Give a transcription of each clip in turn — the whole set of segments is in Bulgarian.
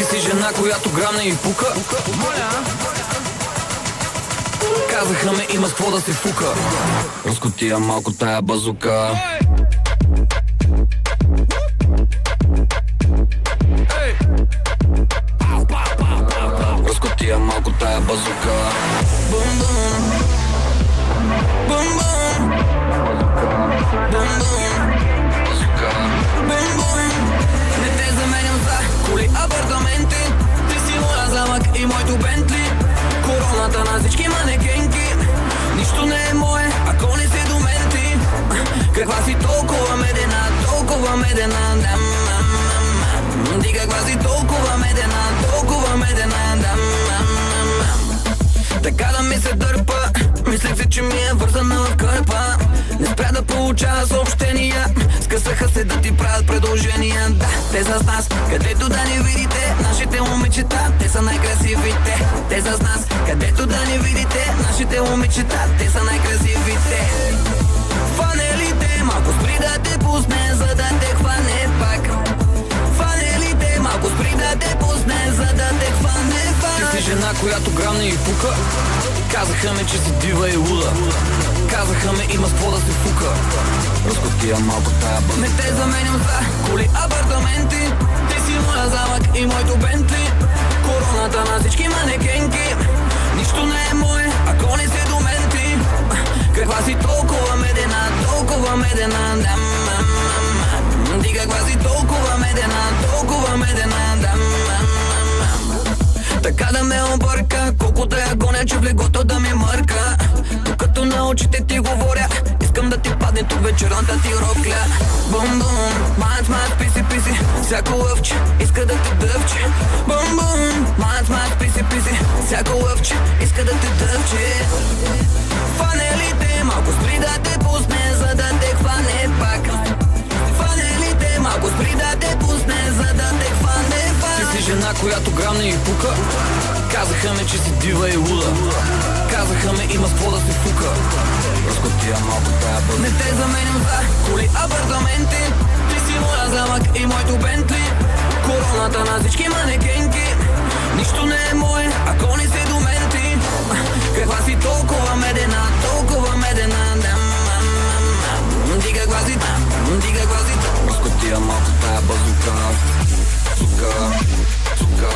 Ти си жена, която грамне и пука. Казаха ме, има с какво да се фука. Разкотия малко тая базука. Разкотия малко тая базука. Бум-бум, бум-бум, бум-бум, базука. Бум-бум. Не те заменям за коли, апартаменти. Ти си моя замък и моето Бентли. Короната на всички манекенки. Нищо не е мое, ако не си до мен ти. Каква си толкова медена, толкова медена, дам. Ти каква си толкова медена, толкова медена, дам. Така да ми се дърпа, мислех си, че ми е вързана в кърпа. Не спря да получава съобщения, скъсаха се да ти правят предложения. Да, те са с нас, където да ни видите. Нашите момичета, те са най-красивите. Те са с нас, където да ни видите. Нашите момичета, те са най-красивите. Фанелите, малко спри да те пусне, за да те хване пак. Фанелите, малко спри да те пусне, за да те хване пак. Ти си жена, която грамне и пука. Казаха ме, че си дива и луда. Казаха ме, има с какво да се фука. Разкотия малко тая бъд. Не те заменям за коли, апартаменти. Ти си моя замък и моето Бентли. Короната на всички манекенки. Нищо не е мое, ако не си до мен ти. Каква си толкова медена, толкова медена, дам. Ти каква си толкова медена, толкова медена, дам. Така да ме обърка, колкото я гоня, че в леглото да ми мърка. Докато на очите ти говоря, искам да ти падне тук вечерната ти рокля. Бум-бум, мац-мац, писи-писи, всяко лъвче иска да те дъвче. Бум-бум, мац-мац, писи-писи, всяко лъвче иска да те дъвче. Фанелите, малко спри да те пусне, за да те хване пак. Фанелите, малко спри да те пусне, за да те хване пак. Ти си жена, която грамне и пука. Казаха ме, че си дива и луда. Казаха ме, има с какво да се фука. Разкотия малко тая бъд. Не те заменям за коли, апартаменти. Ти си моя замък и моето Бентли. Короната на всички манекенки. Нищо не е мое, ако не си до мен ти. Каква си толкова медена, толкова медена, дам. Ти каква си, ти каква си. Разкотия малко тая базука. Сука, сука,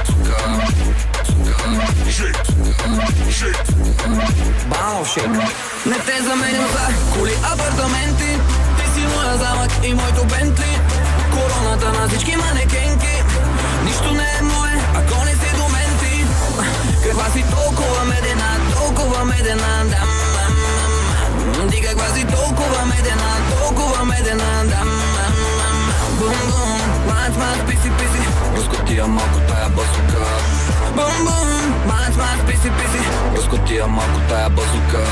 сука, сука. Шейк, бао шейк. Не те заменям за коли, апартаменти. Ти си моя замък и моето Бентли. Короната на всички манекенки. Нищо не е мое, ако не си до мен ти. Каква си толкова медена, толкова медена, дам. Ти каква си толкова медена, толкова медена, дам. Бум-бум, мац-мац, писи-писи, разкотия малко тая базука. Бум-бум, мац-мац, писи-писи, разкотия малко тая базука.